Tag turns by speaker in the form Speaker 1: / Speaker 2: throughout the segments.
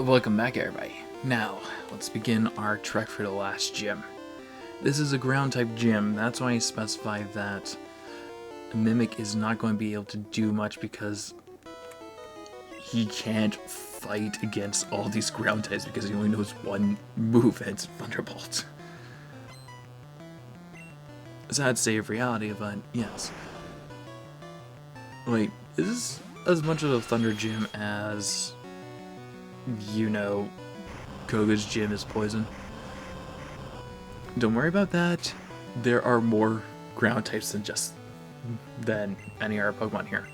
Speaker 1: Welcome back, everybody. Now, let's begin our trek for the last gym. This is a ground type gym, that's why I specified that Mimic is not going to be able to do much because he can't fight against all these ground types because he only knows one move, and it's Thunderbolt. Sad save reality, but yes. Wait, is this as much of a Thunder gym as, you know, Koga's gym is poison? Don't worry about that. There are more ground types than any other Pokemon here.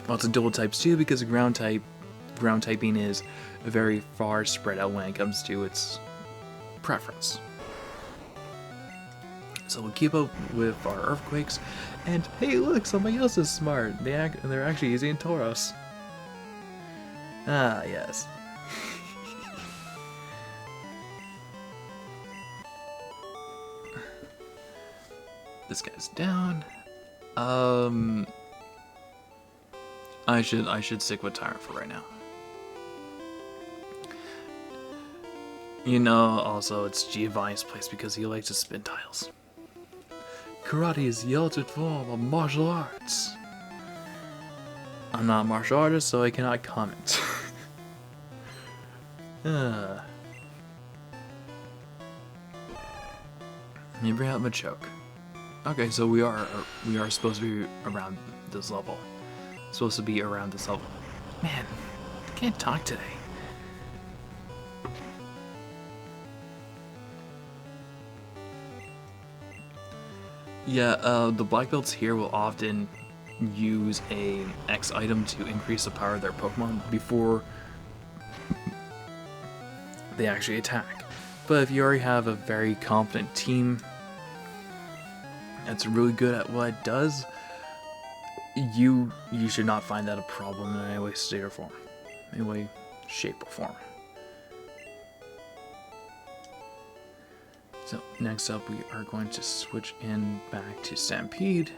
Speaker 1: Lots of dual types too, because ground typing is very far spread out when it comes to its preference. So we'll keep up with our earthquakes, and hey, look, somebody else is smart. They're actually using Tauros. Ah, yes. This guy's down. I should stick with Tyrant for right now. You know, also it's Giovanni's place because he likes to spin tiles. Karate is the ultimate form of martial arts. I'm not a martial artist, so I cannot comment. Let me bring out my choke. Okay, so we are supposed to be around this level. Supposed to be around this level. Man, I can't talk today. Yeah, the black belts here will often use an X item to increase the power of their Pokemon before they actually attack. But if you already have a very competent team that's really good at what it does, you should not find that a problem in any way, state, or form. Any way, shape, or form. So, next up we are going to switch in back to Stampede.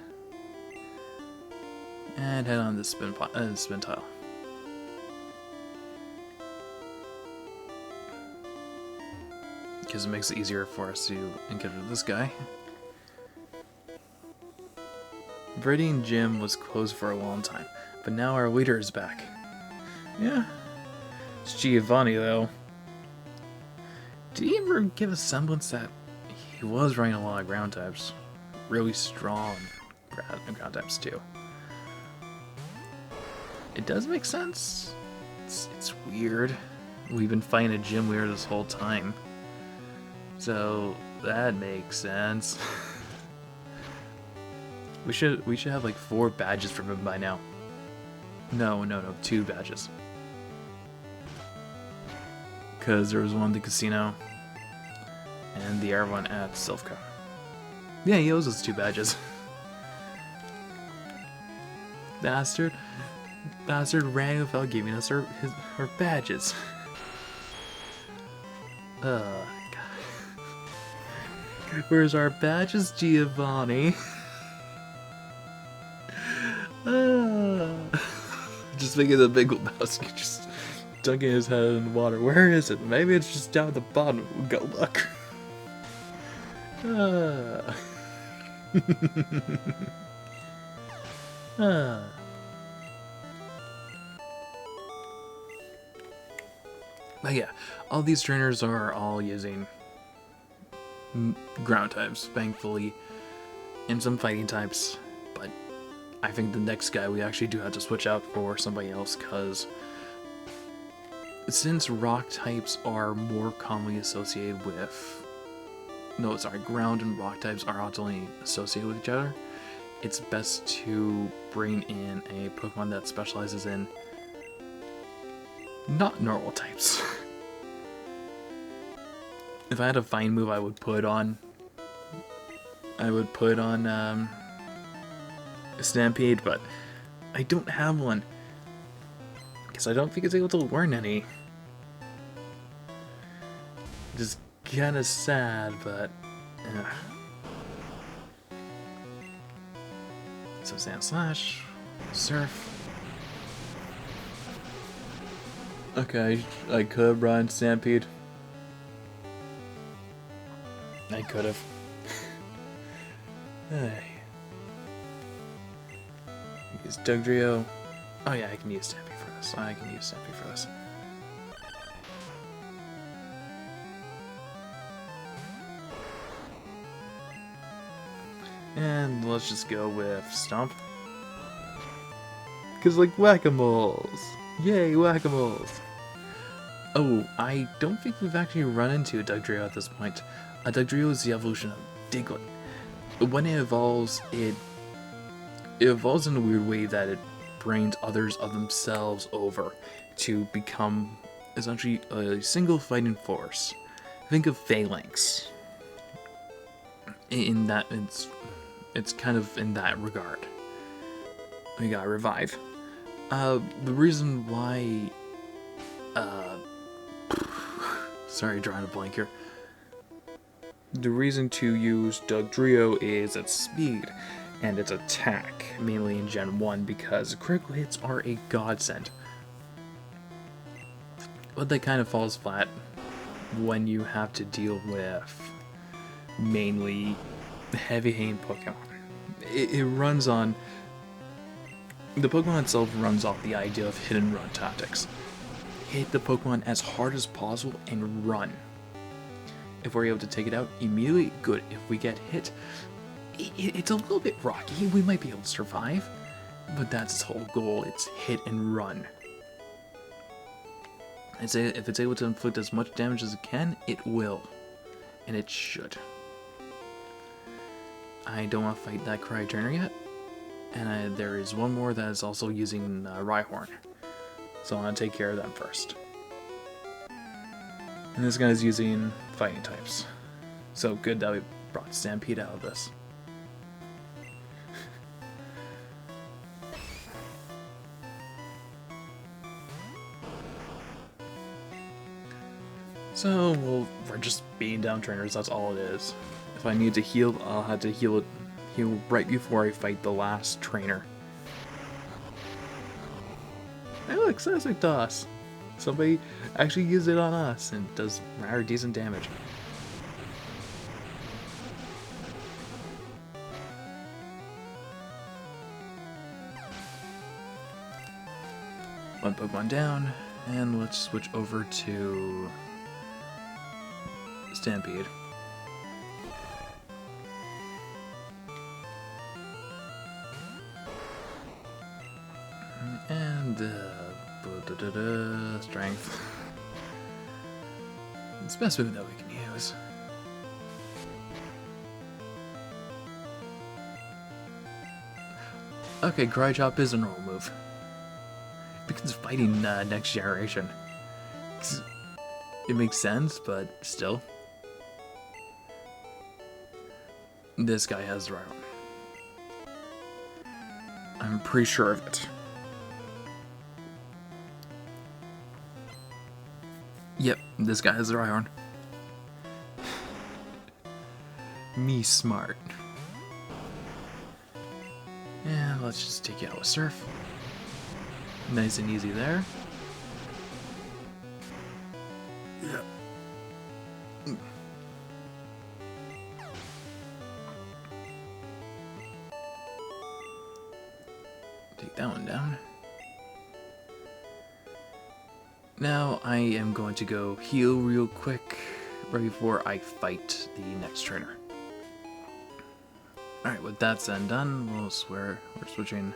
Speaker 1: And head on the spin tile. Because it makes it easier for us to encounter this guy. Viridian Gym was closed for a long time, but now our leader is back. Yeah, it's Giovanni though. Did he ever give a semblance that he was running a lot of ground types? Really strong ground types too. It does make sense. It's weird. We've been fighting a gym leader this whole time. So that makes sense. We should have like 4 badges from him by now. No, 2 badges. Cause there was one at the casino and the other one at Silphco. Yeah, he owes us 2 badges. Bastard ran without giving us her badges. God. Where's our badges, Giovanni? Just thinking the Big Lebowski just dunking his head in the water. Where is it? Maybe it's just down at the bottom. Go look. But yeah, all these trainers are all using ground types, thankfully, and some fighting types. But I think the next guy we actually do have to switch out for somebody else, because since rock types are more commonly associated with... No, sorry, ground and rock types are ultimately associated with each other, it's best to bring in a Pokemon that specializes in not normal types. If I had a fighting move, I would put on Stampede, but I don't have one because I don't think it's able to learn any. Just kind of sad, but so Sand Slash, Surf. Okay, I could run Stampede. I could have. Use Dugtrio. Oh yeah, I can use Stampede for this. I can use Stampede for this. And let's just go with Stomp. Because, like, Whack-A-Moles! Yay, Whack-A-Moles! Oh, I don't think we've actually run into a Dugtrio at this point. A Dugtrio is the evolution of Diglett. When it evolves in a weird way that it brings others of themselves over to become essentially a single fighting force. Think of Phalanx. In that, it's kind of in that regard. We got Revive. The reason why... sorry, drawing a blank here. The reason to use Dugtrio is its speed and its attack, mainly in Gen 1, because critical hits are a godsend. But that kind of falls flat when you have to deal with mainly heavy-hitting Pokemon. It runs on... The Pokemon itself runs off the idea of hit and run tactics. Hit the Pokemon as hard as possible and run. If we're able to take it out immediately, good. If we get hit, it's a little bit rocky. We might be able to survive, but that's its whole goal. It's hit and run. If it's able to inflict as much damage as it can, it will. And it should. I don't want to fight that Cryturner yet. And there is one more that is also using Rhyhorn. So I want to take care of them first. And this guy's using fighting types. So good that we brought Stampede out of this. So, well, we're just beating down trainers, that's all it is. If I need to heal, I'll have to heal right before I fight the last trainer. Hey look, Sonic Toss! Somebody actually used it on us and does rather decent damage. One Pokemon down, and let's switch over to Stampede. And strength. It's the best move that we can use. Okay, Cry Chop is a normal move. Because fighting next generation. It makes sense, but still. This guy has the right one. I'm pretty sure of it. Yep, this guy has the Rhyhorn. Me smart. Yeah, let's just take you out with Surf. Nice and easy there. Yeah. Take that one down. Now I am going to go heal real quick right before I fight the next trainer. Alright, with that said and done, we're switching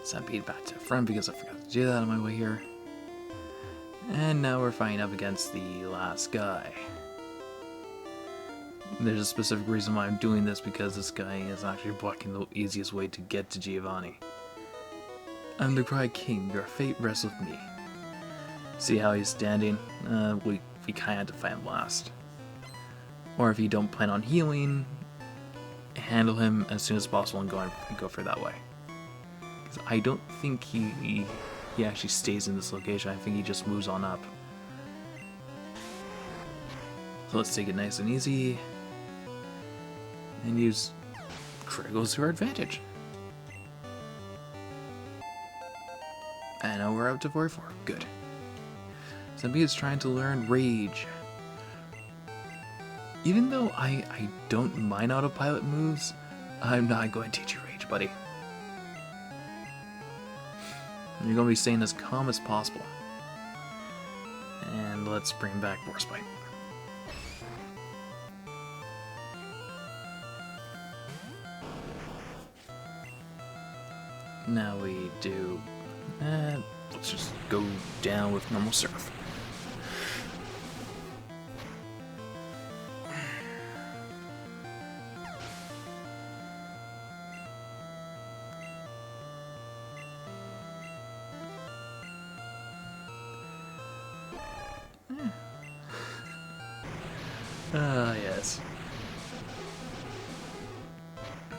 Speaker 1: Stampede back to front because I forgot to do that on my way here. And now we're fighting up against the last guy. There's a specific reason why I'm doing this, because this guy is actually blocking the easiest way to get to Giovanni. I'm the Cry King, your fate rests with me. See how he's standing? We kinda have to fight him last. Or if you don't plan on healing, handle him as soon as possible and go for that way. Because I don't think he actually stays in this location. I think he just moves on up. So let's take it nice and easy and use criticals to our advantage. And now we're up to 44. Good. Senpai is trying to learn Rage. Even though I don't mind autopilot moves, I'm not going to teach you Rage, buddy. You're going to be staying as calm as possible. And let's bring back Force Bite. Now we do... let's just go down with normal surf. Yes.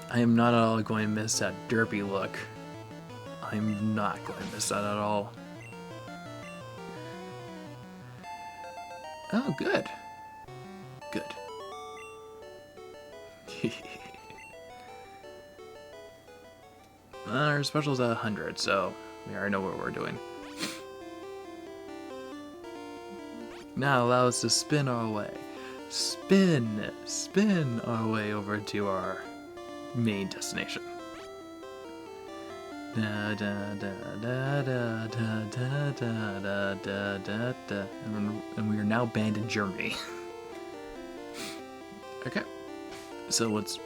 Speaker 1: I am not at all going to miss that derpy look. I'm not going to miss that at all. Oh, good. Good. Our special's at 100, so we already know what we're doing. Now allow us to spin our way. Spin our way over to our main destination. Da da da da da da da da da da da, and we are now banned in Germany. Okay, so let's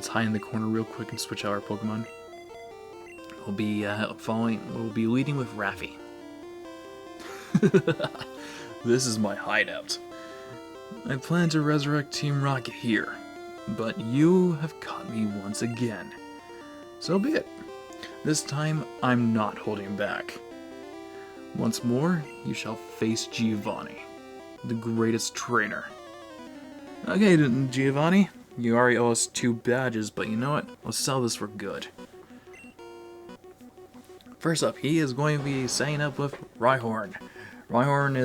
Speaker 1: hide in the corner real quick and switch out our Pokemon. We'll be We'll be leading with Raffi. This is my hideout. I plan to resurrect Team Rocket here, but you have caught me once again. So be it. This time, I'm not holding back. Once more, you shall face Giovanni, the greatest trainer. Okay, Giovanni, you already owe us 2 badges, but you know what? Let's sell this for good. First up, he is going to be setting up with Rhyhorn. Rhyhorn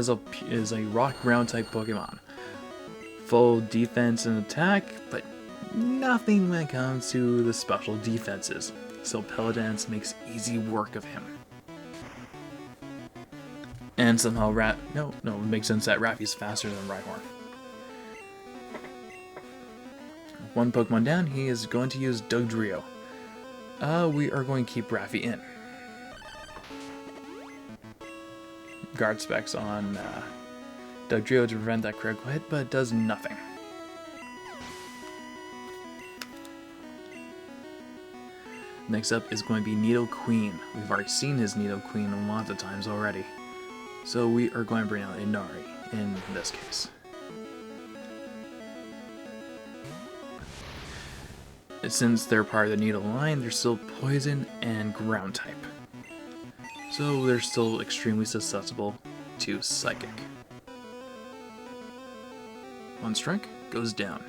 Speaker 1: is a rock ground type Pokemon. Full defense and attack, but nothing when it comes to the special defenses. So Pelodance makes easy work of him. And somehow No, it makes sense that Raffi's faster than Rhyhorn. One Pokemon down, he is going to use Dugtrio. We are going to keep Raffi in. Guard specs on Dugtrio to prevent that critical hit, but it does nothing. Next up is going to be Nidoqueen. We've already seen his Nidoqueen lots of times already. So we are going to bring out Inari in this case. Since they're part of the Nido line, they're still poison and ground type. So they're still extremely susceptible to Psychic. One strike goes down.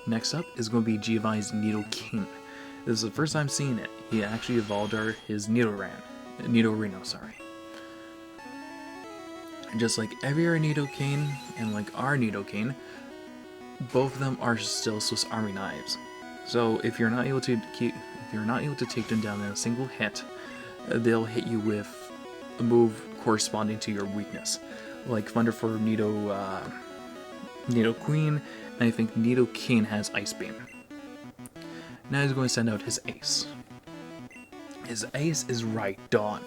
Speaker 1: Next up is going to be Giovanni's Nidoking. This is the first time seeing it. He actually evolved his Nidorino, sorry. Just like every other Nidoking and like our Nidoking, both of them are still Swiss Army knives. So if you're not able to take them down in a single hit, they'll hit you with a move corresponding to your weakness. Like Thunder for Nidoqueen, and I think Nidoking has Ice Beam. Now he's going to send out his ace. His ace is Rhydon.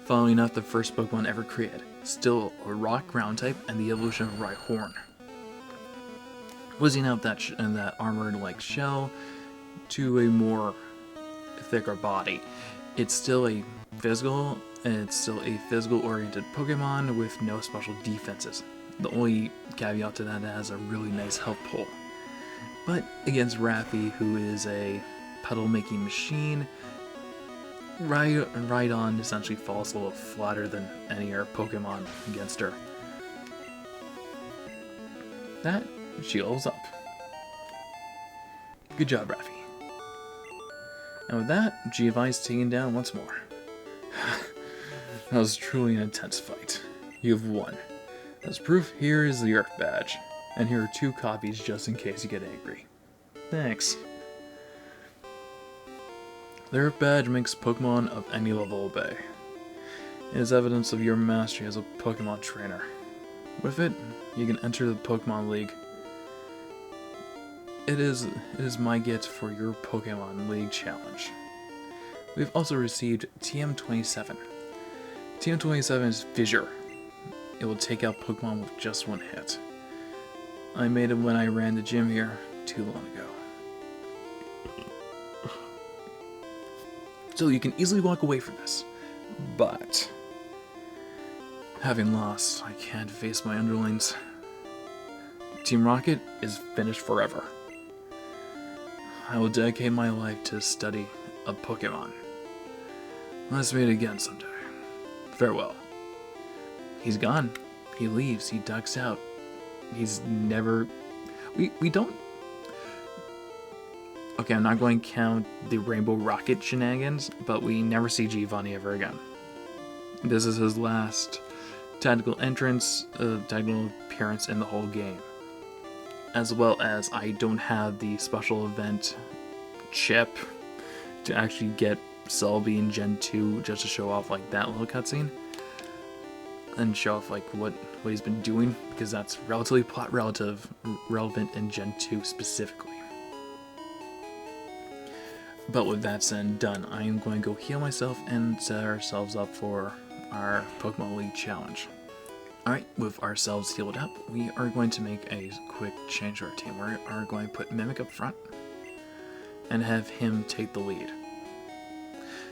Speaker 1: Following up the first Pokemon ever created, still a rock ground type and the evolution of Rhyhorn. Whizzing out that armored like shell to a more thicker body. It's still a physical oriented Pokemon with no special defenses. The only caveat to that, it has a really nice health pull. But against Raffi, who is a puddle making machine, Rhydon essentially falls a little flatter than any other Pokemon against her. That she levels up. Good job, Raffi. And with that, Giovanni's taken down once more. That was truly an intense fight. You've won. As proof, here is the Earth Badge. And here are 2 copies just in case you get angry. Thanks. Their badge makes Pokemon of any level obey. It is evidence of your mastery as a Pokemon trainer. With it, you can enter the Pokemon League. It is my gift for your Pokemon League challenge. We've also received TM27. TM27 is Fissure. It will take out Pokemon with just one hit. I made it when I ran the gym here too long ago. So you can easily walk away from this. But having lost, I can't face my underlings. Team Rocket is finished forever. I will dedicate my life to the study of Pokemon. Let's meet again someday. Farewell. He's gone. He leaves. He ducks out. He's never... We don't... Okay, I'm not going to count the Rainbow Rocket shenanigans, but we never see Giovanni ever again. This is his last tactical appearance in the whole game. As well as I don't have the special event chip to actually get Celebi in Gen 2 just to show off like that little cutscene. And show off like what he's been doing, because that's relatively plot relevant in Gen 2 specifically. But with that said and done, I am going to go heal myself and set ourselves up for our Pokemon League challenge. Alright, with ourselves healed up, we are going to make a quick change to our team. We are going to put Mimic up front and have him take the lead.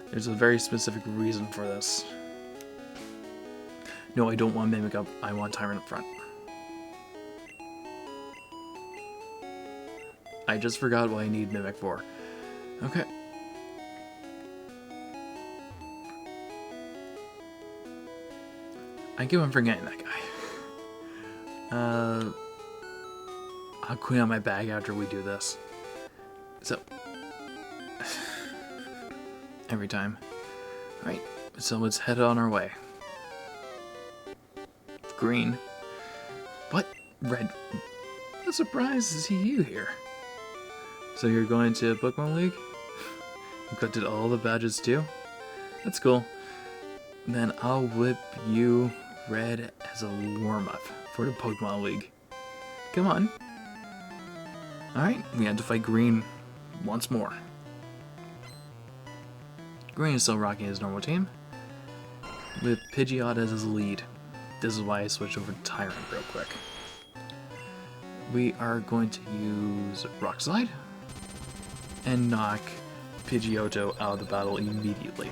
Speaker 1: There's a very specific reason for this. No, I don't want Mimic up, I want Tyrant up front. I just forgot what I need Mimic for. Okay. I keep on forgetting that guy. I'll clean out my bag after we do this. So, every time. Alright, so let's head on our way. Green. What? Red. What surprise to see you here. So you're going to Pokemon League? You collected all the badges too? That's cool. Then I'll whip you red as a warm-up for the Pokemon League. Come on. Alright, we had to fight Green once more. Green is still rocking his normal team, with Pidgeot as his lead. This is why I switched over to Tyrant real quick. We are going to use Rock Slide and knock Pidgeotto out of the battle immediately.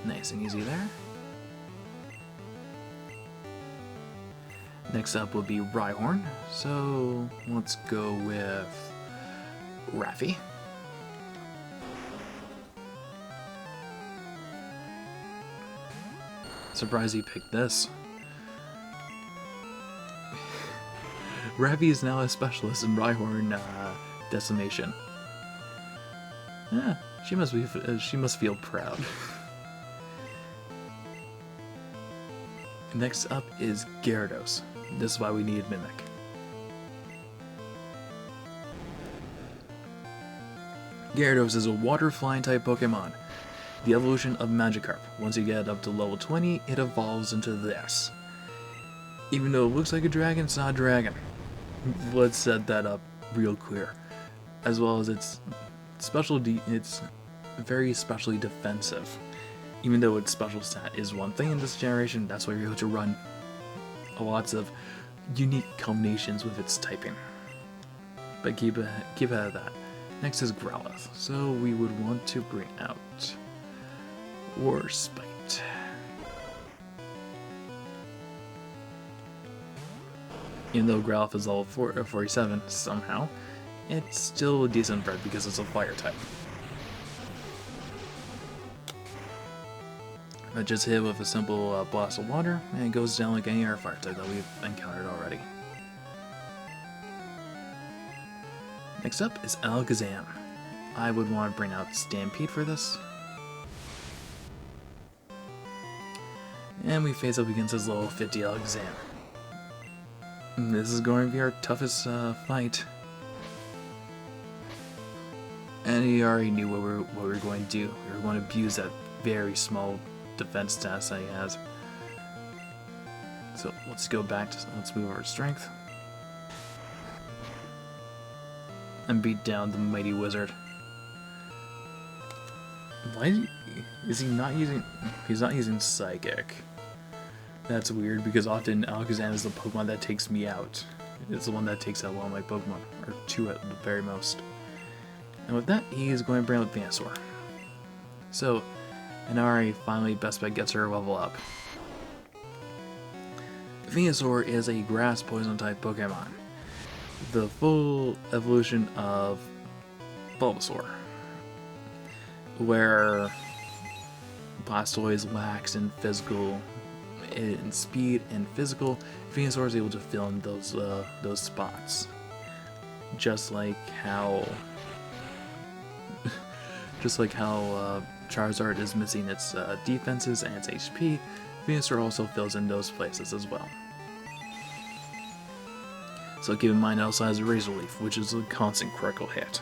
Speaker 1: Nice and easy there. Next up will be Rhyhorn, so let's go with Raffi. Surprised he picked this. Raffi is now a specialist in Rhyhorn decimation. Yeah, she must feel proud. Next up is Gyarados. This is why we needed Mimic. Gyarados is a water flying type Pokemon. The evolution of Magikarp. Once you get up to level 20, it evolves into this. Even though it looks like a dragon, it's not a dragon. Let's set that up real clear. As well as its it's very specially defensive. Even though its special stat is one thing in this generation, that's why you're able to run lots of unique combinations with its typing. But keep ahead of that. Next is Growlithe, so we would want to bring out Warspite. Even though Growlithe is level 47 somehow, it's still a decent threat because it's a fire type. But just hit with a simple blast of water, and it goes down like any other fire type that we've encountered already. Next up is Alakazam. I would want to bring out Stampede for this. And we face up against his level 50 Alakazam. This is going to be our toughest fight And he already knew what we were going to do. We were going to abuse that very small defense stats that he has. So let's go back to, let's move our strength. And beat down the mighty wizard. Why is he not using, he's not using psychic. That's weird because often Alakazam is the Pokemon that takes me out. It's the one that takes out one of my Pokemon, or two at the very most. And with that, he is going to bring out Venusaur. So, Inari finally best bet gets her level up. Venusaur is a grass poison type Pokemon. The full evolution of Bulbasaur. Where Blastoise lacks in physical, in speed and physical, Venusaur is able to fill in those spots. Just like how Charizard is missing its defenses and its HP, Venusaur also fills in those places as well. So keep in mind it also has a Razor Leaf, which is a constant critical hit.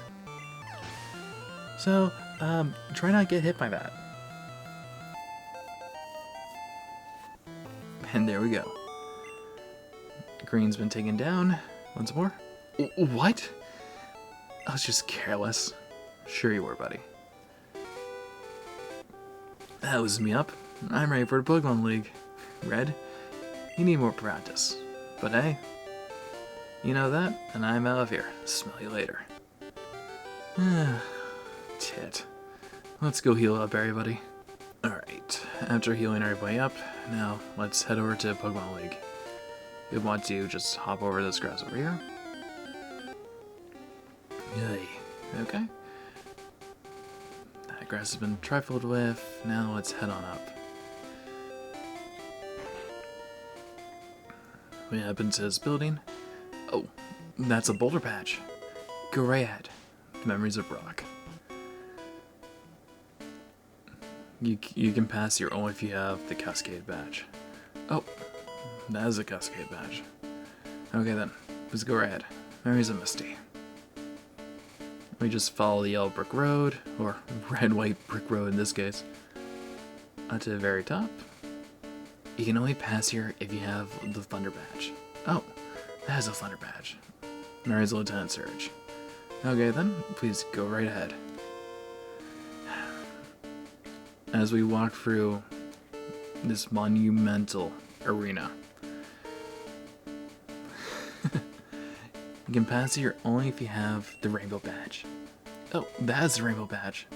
Speaker 1: So, try not to get hit by that. And there we go. Green's been taken down. Once more. What? I was just careless. Sure you were, buddy. That was me up. I'm ready for the Pokemon League. Red, you need more practice. But hey, you know that, and I'm out of here. Smell you later. Tit. Let's go heal up everybody. Alright, after healing everybody up, now let's head over to Pokemon League. We want to just hop over this grass over here. Yay. Okay. That grass has been trifled with. Now let's head on up. We hop into this building. Oh, that's a boulder patch. Go right ahead. Memories of Rock. You can pass here only if you have the Cascade badge. Oh, that is a Cascade badge. Okay then, let's go right ahead. Memories of Misty. We just follow the yellow brick road, or red-white brick road in this case, up to the very top. You can only pass here if you have the Thunder badge. Oh, that is a Thunder badge. Memories of Lieutenant Surge. Okay then, please go right ahead. As we walk through this monumental arena. You can pass here only if you have the rainbow badge. Oh, that is the rainbow badge.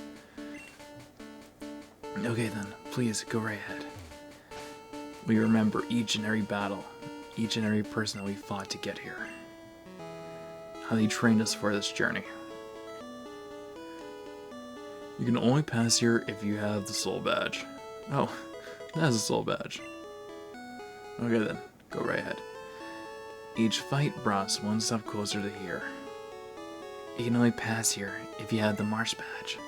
Speaker 1: Okay then, please go right ahead. We remember each and every battle, each and every person that we fought to get here. How they trained us for this journey. You can only pass here if you have the soul badge. Oh, that's a soul badge. Okay then, go right ahead. Each fight brought us one step closer to here. You can only pass here if you have the Marsh badge.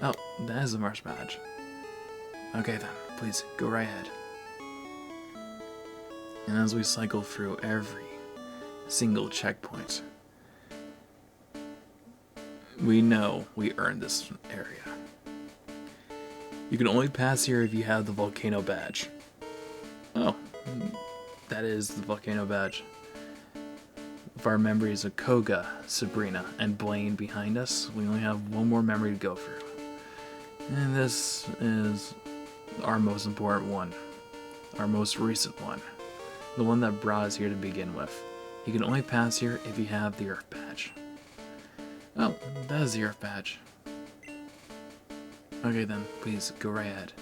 Speaker 1: Oh, that is the Marsh badge. Okay then, please go right ahead. And as we cycle through every single checkpoint, we know we earned this area. You can only pass here if you have the Volcano badge. Oh, that is the Volcano badge. With our memories of Koga, Sabrina, and Blaine behind us, we only have one more memory to go through. And this is our most important one. Our most recent one. The one that brought us here to begin with. You can only pass here if you have the Earth badge. Oh, that is the Earth badge. Okay then, please go right ahead.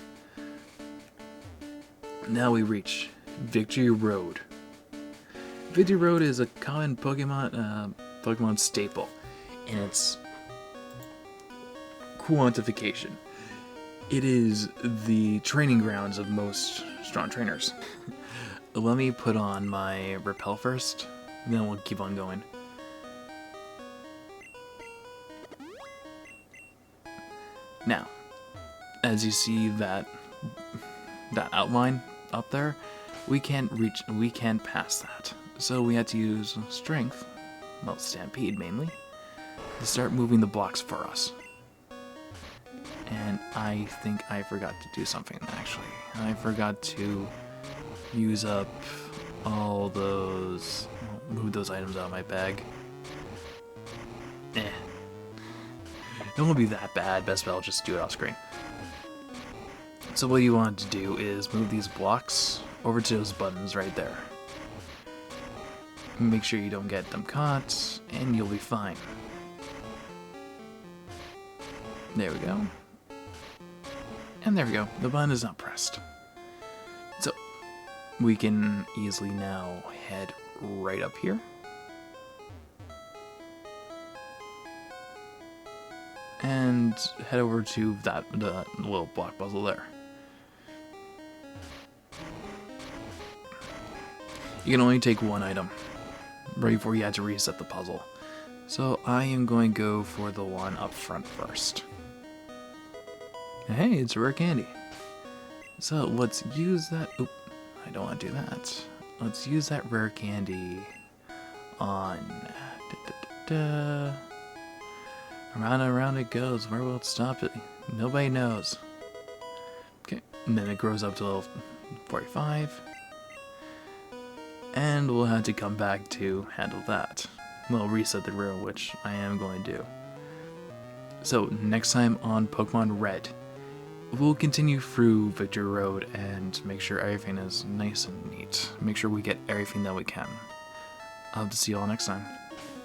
Speaker 1: Now we reach Victory Road. Victory Road is a common Pokemon staple in its quantification. It is the training grounds of most strong trainers. Let me put on my Repel first, and then we'll keep on going. Now, as you see that outline up there, we can't pass that. So we had to use Strength, well, Stampede mainly, to start moving the blocks for us. And I think I forgot to do something, actually. I forgot to use up all those... move those items out of my bag. It won't be that bad, best bet I'll just do it off screen. So what you want to do is move these blocks over to those buttons right there. Make sure you don't get them caught, and you'll be fine. There we go. And there we go, the button is not pressed. So, we can easily now head right up here. And head over to the little block puzzle there. You can only take one item right before you had to reset the puzzle. So I am going to go for the one up front first. Hey, it's a rare candy. So let's use that. Oop, I don't want to do that. Let's use that rare candy on. Around and around it goes. Where will it stop it? Nobody knows. Okay, and then it grows up to level 45. And we'll have to come back to handle that. We'll reset the room, which I am going to do. So, next time on Pokemon Red, we'll continue through Victory Road and make sure everything is nice and neat. Make sure we get everything that we can. I'll have to see you all next time.